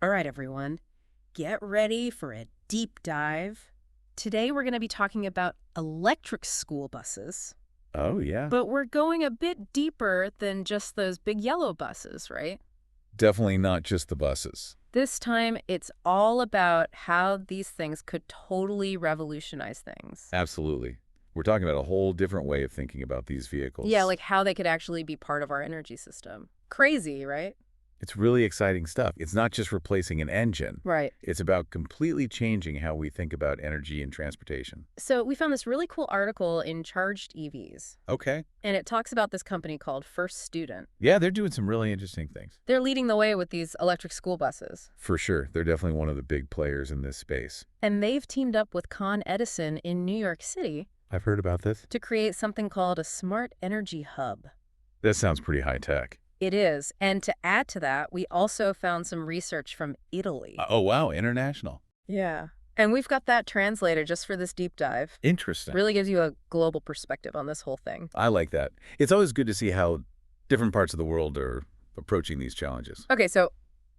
All right, everyone, get ready for a deep dive. Today, we're going to be talking about electric school buses, Oh, yeah. but we're going a bit deeper than just those big yellow buses, right? Definitely not just the buses. This time, it's all about how these things could totally revolutionize things. Absolutely. We're talking about a whole different way of thinking about these Yeah, vehicles. like how they could actually be part of our energy system. Crazy, right? It's really exciting stuff. It's not just replacing an engine. Right. It's about completely changing how we think about energy and transportation. So we found this really cool article in Charged EVs, Okay. and it talks about this company called First Student. Yeah, they're doing some really interesting things. They're leading the way with these electric school buses. For sure. They're definitely one of the big players in this space. And they've teamed up with Con Edison in New York City I've heard about this. to create something called a smart energy hub. That sounds pretty high tech. It is. And to add to that, we also found some research from Italy. Oh, wow. International. Yeah. And we've got that translated just for this deep dive. Interesting. Really gives you a global perspective on this whole thing. I like that. It's always good to see how different parts of the world are approaching these challenges. Okay, so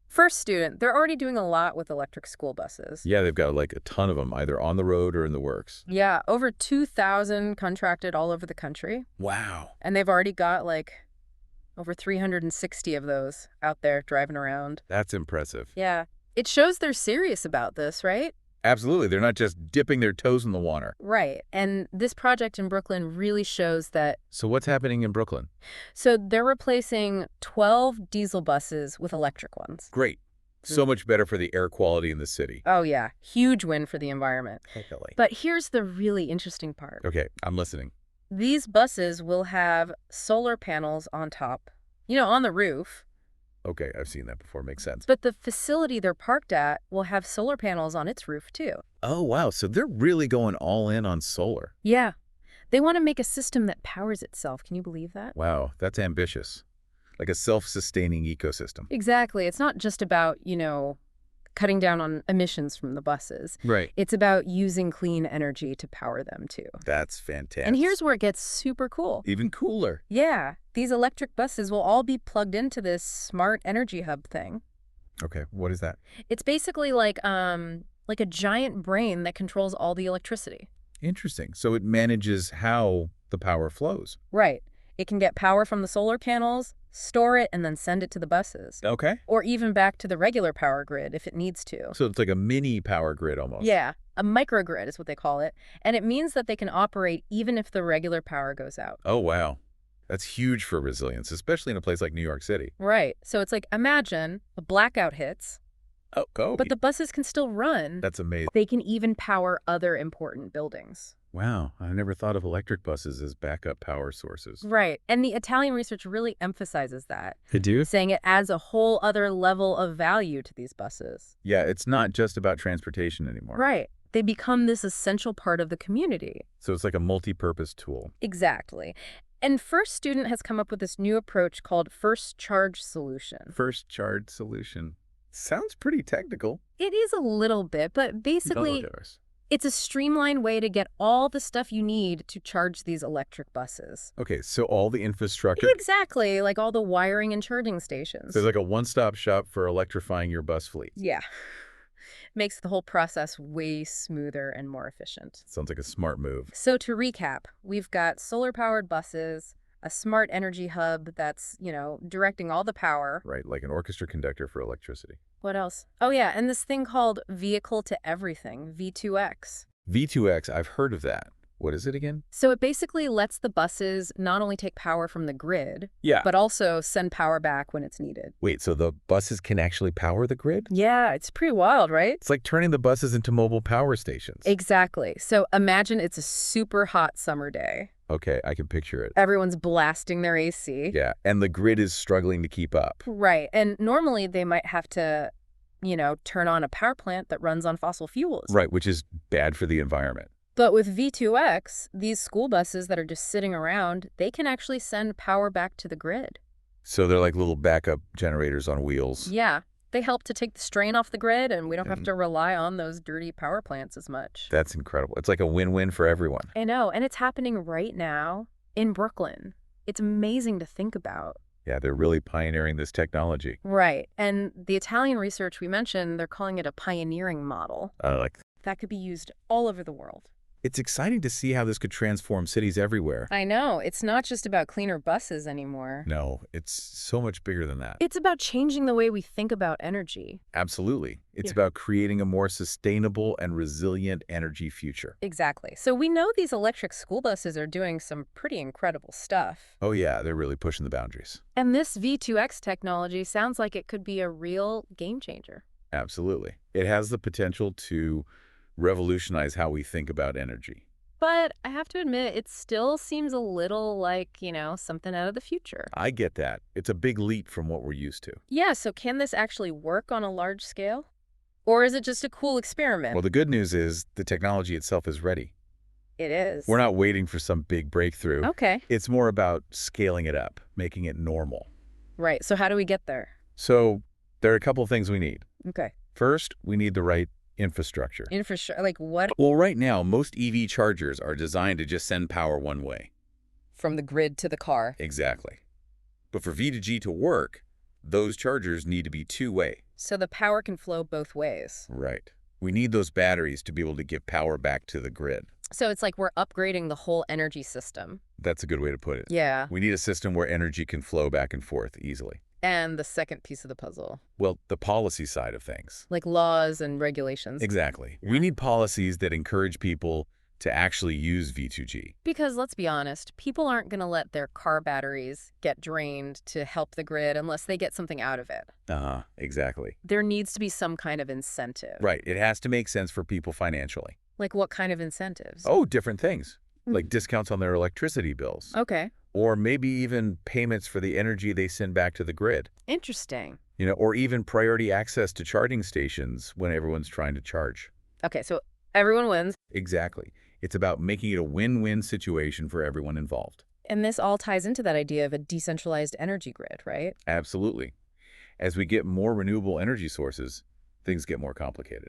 First Student, they're already doing a lot with electric school buses. Yeah, they've got like a ton of them, either on the road or in the works. Yeah, over 2,000 contracted all over the country. Wow. And they've already got like over 360 of those out there driving around. That's impressive. Yeah. It shows they're serious about this, right? Absolutely. They're not just dipping their toes in the water. Right. And this project in Brooklyn really shows that. So what's happening in Brooklyn? So they're replacing 12 diesel buses with electric ones. Great. So much better for the air quality in the city. Oh, yeah. Huge win for the environment. Totally. But here's the really interesting part. Okay, I'm listening. These buses will have solar panels on top, on the roof. Okay, I've seen that before. Makes sense. But the facility they're parked at will have solar panels on its roof, too. Oh, wow. So they're really going all in on solar. Yeah. They want to make a system that powers itself. Can you believe that? Wow, that's ambitious. Like a self-sustaining ecosystem. Exactly. It's not just about, cutting down on emissions from the buses. Right. It's about using clean energy to power them, too. That's fantastic. And here's where it gets super cool. Even cooler. Yeah. These electric buses will all be plugged into this smart energy hub thing. Okay, what is that? It's basically like a giant brain that controls all the electricity. Interesting. So it manages how the power flows. Right. It can get power from the solar panels, store it, and then send it to the buses. Okay. Or even back to the regular power grid if it needs to. So it's like a mini power grid almost. Yeah, a microgrid is what they call it. And it means that they can operate even if the regular power goes out. Oh, wow. That's huge for resilience, especially in a place like New York City. Right. So it's like, imagine a blackout hits, Oh, go. but the buses can still run. That's amazing. They can even power other important buildings. Wow. I never thought of electric buses as backup power sources. Right. And the Italian research really emphasizes that, They do? saying it adds a whole other level of value to these buses. Yeah, it's not just about transportation anymore. Right. They become this essential part of the community. So it's like a multi-purpose tool. Exactly. And First Student has come up with this new approach called First Charge Solution. First charge solution. Sounds pretty technical. It is a little bit, but basically, it's a streamlined way to get all the stuff you need to charge these electric buses. Okay, so all the infrastructure. Exactly, like all the wiring and charging stations. So it's like a one-stop shop for electrifying your bus fleet. Yeah. Makes the whole process way smoother and more efficient. Sounds like a smart move. So to recap, we've got solar-powered buses, a smart energy hub that's, directing all the power. Right, like an orchestra conductor for electricity. What else? Oh, yeah, and this thing called Vehicle to Everything, V2X. V2X, I've heard of that. What is it again? So it basically lets the buses not only take power from the grid, Yeah. but also send power back when it's needed. Wait, so the buses can actually power the grid? Yeah, it's pretty wild, right? It's like turning the buses into mobile power stations. Exactly. So imagine it's a super hot summer day. Okay, I can picture it. Everyone's blasting their AC. Yeah, and the grid is struggling to keep up. Right. And normally they might have to, turn on a power plant that runs on fossil fuels. Right, which is bad for the environment. But with V2X, these school buses that are just sitting around, they can actually send power back to the grid. So they're like little backup generators on wheels. Yeah. They help to take the strain off the grid, and we don't have to rely on those dirty power plants as much. That's incredible. It's like a win-win for everyone. I know, and it's happening right now in Brooklyn. It's amazing to think about. Yeah, they're really pioneering this technology. Right. And the Italian research we mentioned, they're calling it a pioneering model Like, that could be used all over the world. it's exciting to see how this could transform cities everywhere. I know. It's not just about cleaner buses anymore. No, it's so much bigger than that. It's about changing the way we think about energy. Absolutely. It's Yeah. about creating a more sustainable and resilient energy future. Exactly. So we know these electric school buses are doing some pretty incredible stuff. Oh yeah, they're really pushing the boundaries. And this V2X technology sounds like it could be a real game changer. Absolutely. It has the potential to revolutionize how we think about energy. But I have to admit, it still seems a little like, something out of the future. I get that. It's a big leap from what we're used to. Yeah, so can this actually work on a large scale? Or is it just a cool experiment? Well, the good news is the technology itself is ready. It is. We're not waiting for some big breakthrough. Okay. It's more about scaling it up, making it normal. Right. So how do we get there? So there are a couple of things we need. Okay. First, we need the right infrastructure. Infrastructure, like what? Well, right now, most EV chargers are designed to just send power one way. From the grid to the car. Exactly. But for V2G to work, those chargers need to be two-way. So the power can flow both ways. Right. We need those batteries to be able to give power back to the grid. So it's like we're upgrading the whole energy system. That's a good way to put it. Yeah. We need a system where energy can flow back and forth easily. And the second piece of the puzzle, Well, the policy side of things. like laws and regulations. Exactly. We need policies that encourage people to actually use V2G. Because let's be honest, people aren't going to let their car batteries get drained to help the grid unless they get something out of it. Exactly. There needs to be some kind of incentive. Right. It has to make sense for people financially. Like what kind of incentives? Oh, different things. Like discounts on their electricity bills. Okay. Or maybe even payments for the energy they send back to the grid. Interesting. Or even priority access to charging stations when everyone's trying to charge. Okay, so everyone wins. Exactly. It's about making it a win-win situation for everyone involved. And this all ties into that idea of a decentralized energy grid, right? Absolutely. As we get more renewable energy sources, things get more complicated.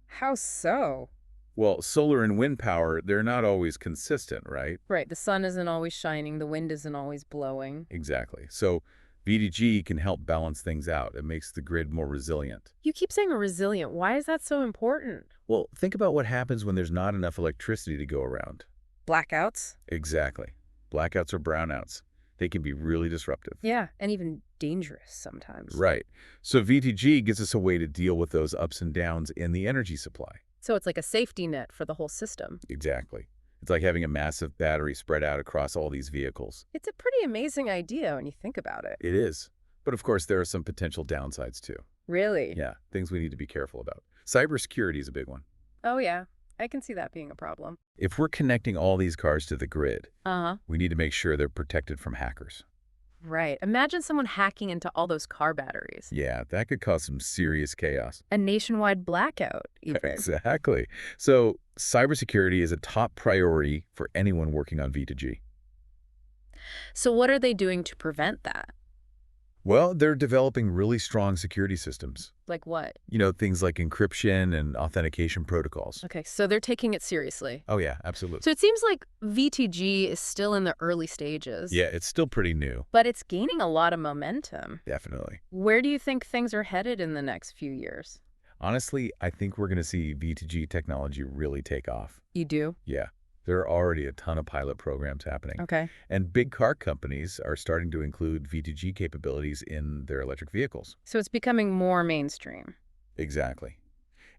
How so? Well, solar and wind power, they're not always consistent, right? Right, the sun isn't always shining, the wind isn't always blowing. Exactly. So VDG can help balance things out. It makes the grid more resilient. You keep saying resilient. Why is that so important? Well, think about what happens when there's not enough electricity to go around. Blackouts? Exactly. Blackouts or brownouts. They can be really disruptive. Yeah, and even dangerous sometimes. Right. So VTG gives us a way to deal with those ups and downs in the energy supply. So it's like a safety net for the whole system. Exactly. It's like having a massive battery spread out across all these vehicles. It's a pretty amazing idea when you think about it. It is. But of course, there are some potential downsides too. Really? Yeah, things we need to be careful about. Cybersecurity is a big one. Oh, yeah. I can see that being a problem. If we're connecting all these cars to the grid, Uh-huh. we need to make sure they're protected from hackers. Right. Imagine someone hacking into all those car batteries. Yeah, that could cause some serious chaos. A nationwide blackout, even. Exactly. So cybersecurity is a top priority for anyone working on V2G. So what are they doing to prevent that? Well, they're developing really strong security systems. Like what? Things like encryption and authentication protocols. Okay, so they're taking it seriously. Oh, yeah, absolutely. So it seems like VTG is still in the early stages. Yeah, it's still pretty new. But it's gaining a lot of momentum. Definitely. Where do you think things are headed in the next few years? Honestly, I think we're going to see V2G technology really take off. You do? Yeah, there are already a ton of pilot programs happening. Okay. And big car companies are starting to include V2G capabilities in their electric vehicles. So it's becoming more mainstream. Exactly.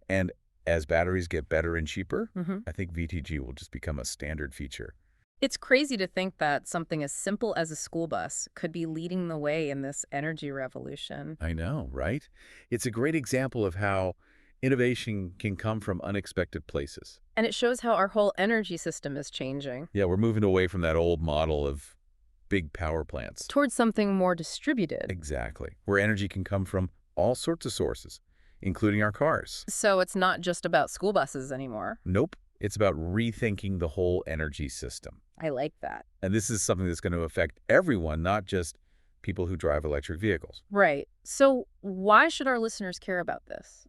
And as batteries get better and cheaper, Mm-hmm. I think VTG will just become a standard feature. It's crazy to think that something as simple as a school bus could be leading the way in this energy revolution. I know, right? It's a great example of how innovation can come from unexpected places. And it shows how our whole energy system is changing Yeah, we're moving away from that old model of big power plants. towards something more distributed. Exactly. Where energy can come from all sorts of sources, including our cars. So it's not just about school buses anymore. Nope. It's about rethinking the whole energy system. I like that. And this is something that's going to affect everyone, not just people who drive electric vehicles, Right. So why should our listeners care about this?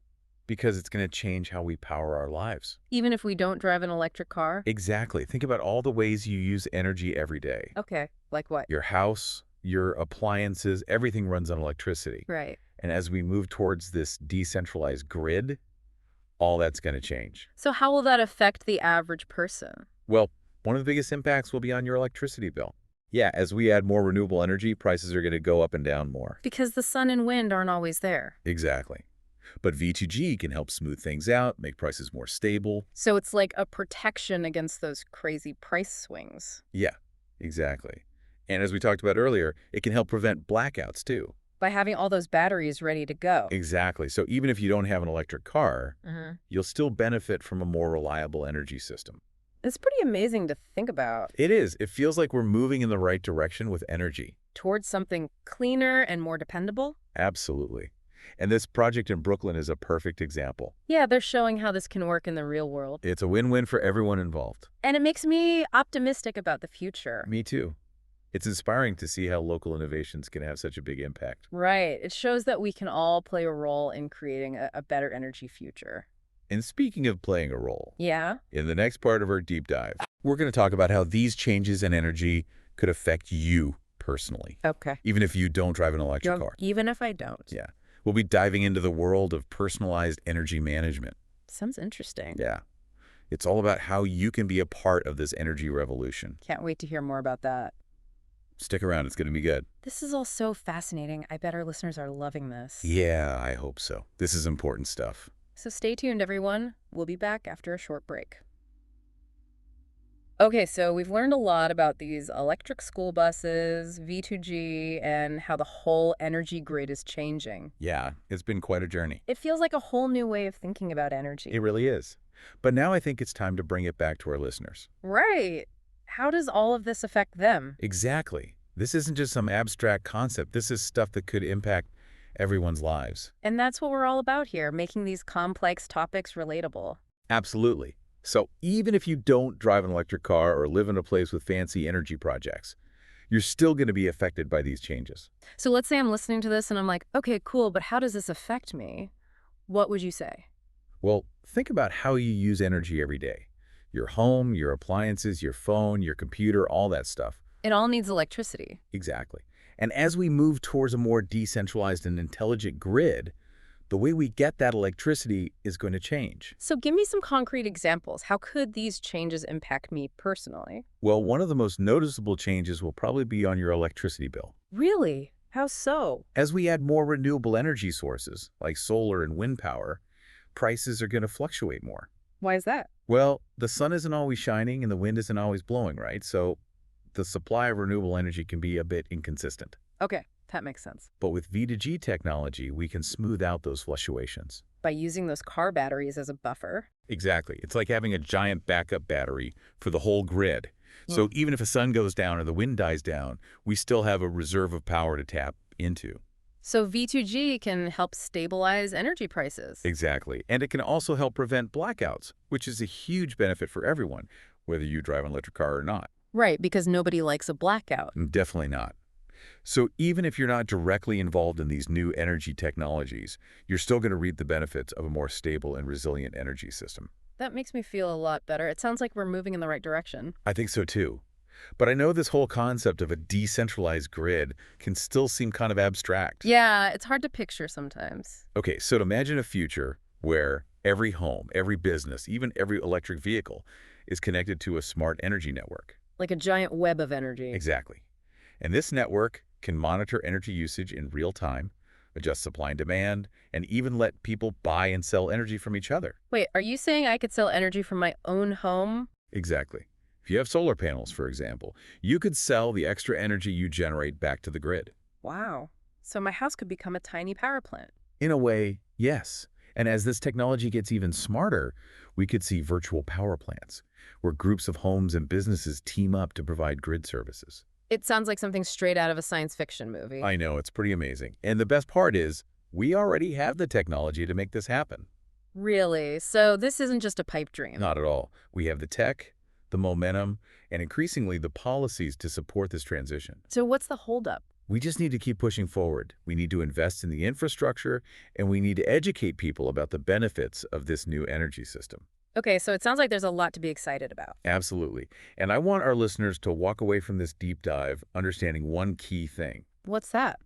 because it's going to change how we power our lives. Even if we don't drive an electric car? Exactly. Think about all the ways you use energy every day. Okay. Like what? Your house, your appliances, everything runs on electricity. Right. And as we move towards this decentralized grid, all that's going to change. So how will that affect the average person? Well, one of the biggest impacts will be on your electricity bill. Yeah, as we add more renewable energy, prices are going to go up and down more. Because the sun and wind aren't always there. Exactly. But V2G can help smooth things out, make prices more stable. So it's like a protection against those crazy price swings. Yeah, exactly. And as we talked about earlier, it can help prevent blackouts too. By having all those batteries ready to go. Exactly. So even if you don't have an electric car, Mm-hmm. you'll still benefit from a more reliable energy system. It's pretty amazing to think about. It is. It feels like we're moving in the right direction with energy. Towards something cleaner and more dependable? Absolutely. And this project in Brooklyn is a perfect example. Yeah, they're showing how this can work in the real world. It's a win-win for everyone involved. And it makes me optimistic about the future. Me too. It's inspiring to see how local innovations can have such a big impact. Right. It shows that we can all play a role in creating a better energy future. And speaking of playing a role, Yeah? in the next part of our deep dive, we're going to talk about how these changes in energy could affect you personally, Okay. even if you don't drive an electric car. Even if I don't. Yeah. We'll be diving into the world of personalized energy management. Sounds interesting. Yeah. It's all about how you can be a part of this energy revolution. Can't wait to hear more about that. Stick around. It's going to be good. This is all so fascinating. I bet our listeners are loving this. Yeah, I hope so. This is important stuff. So stay tuned, everyone. We'll be back after a short break. Okay, so we've learned a lot about these electric school buses, V2G, and how the whole energy grid is changing. Yeah, it's been quite a journey. It feels like a whole new way of thinking about energy. It really is. But now I think it's time to bring it back to our listeners. Right. How does all of this affect them? Exactly. This isn't just some abstract concept. This is stuff that could impact everyone's lives. And that's what we're all about here, making these complex topics relatable. Absolutely. So even if you don't drive an electric car or live in a place with fancy energy projects, you're still going to be affected by these changes. So let's say I'm listening to this and I'm like, okay, cool, but how does this affect me? What would you say? Well, think about how you use energy every day. Your home, your appliances, your phone, your computer, all that stuff. It all needs electricity. Exactly. And as we move towards a more decentralized and intelligent grid, the way we get that electricity is going to change. So give me some concrete examples. How could these changes impact me personally? Well, one of the most noticeable changes will probably be on your electricity bill. Really? How so? As we add more renewable energy sources, like solar and wind power, prices are going to fluctuate more. Why is that? Well, the sun isn't always shining and the wind isn't always blowing, right? So the supply of renewable energy can be a bit inconsistent. Okay, that makes sense. But with V2G technology, we can smooth out those fluctuations. By using those car batteries as a buffer. Exactly. It's like having a giant backup battery for the whole grid. So even if a sun goes down or the wind dies down, we still have a reserve of power to tap into. So V2G can help stabilize energy prices. Exactly. And it can also help prevent blackouts, which is a huge benefit for everyone, whether you drive an electric car or not. Right, because nobody likes a blackout. Definitely not. So even if you're not directly involved in these new energy technologies, you're still going to reap the benefits of a more stable and resilient energy system. That makes me feel a lot better. It sounds like we're moving in the right direction. I think so too. But I know this whole concept of a decentralized grid can still seem kind of abstract. Yeah, it's hard to picture sometimes. Okay, so imagine a future where every home, every business, even every electric vehicle is connected to a smart energy network. Like a giant web of energy. Exactly. And this network can monitor energy usage in real time, adjust supply and demand, and even let people buy and sell energy from each other. Wait, are you saying I could sell energy from my own home? Exactly. If you have solar panels, for example, you could sell the extra energy you generate back to the grid. Wow. So my house could become a tiny power plant. In a way, yes. And as this technology gets even smarter, we could see virtual power plants, where groups of homes and businesses team up to provide grid services. It sounds like something straight out of a science fiction movie. I know, it's pretty amazing. And the best part is, we already have the technology to make this happen. Really? So this isn't just a pipe dream? Not at all. We have the tech, the momentum, and increasingly the policies to support this transition. So what's the holdup? We just need to keep pushing forward. We need to invest in the infrastructure, and we need to educate people about the benefits of this new energy system. Okay, so it sounds like there's a lot to be excited about. Absolutely. And I want our listeners to walk away from this deep dive understanding one key thing. What's that?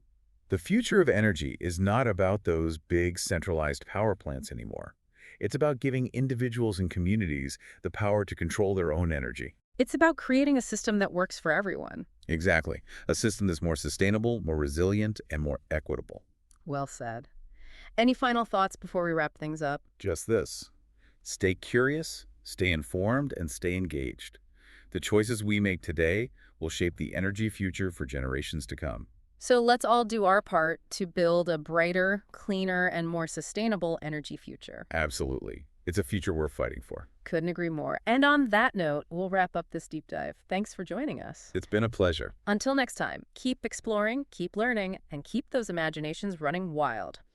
The future of energy is not about those big centralized power plants anymore. It's about giving individuals and communities the power to control their own energy. It's about creating a system that works for everyone. Exactly. A system that's more sustainable, more resilient, and more equitable. Well said. Any final thoughts before we wrap things up? Just this. Stay curious, stay informed, and stay engaged. The choices we make today will shape the energy future for generations to come. So let's all do our part to build a brighter, cleaner, and more sustainable energy future. Absolutely. It's a future worth fighting for. Couldn't agree more. And on that note, we'll wrap up this deep dive. Thanks for joining us. It's been a pleasure. Until next time, keep exploring, keep learning, and keep those imaginations running wild.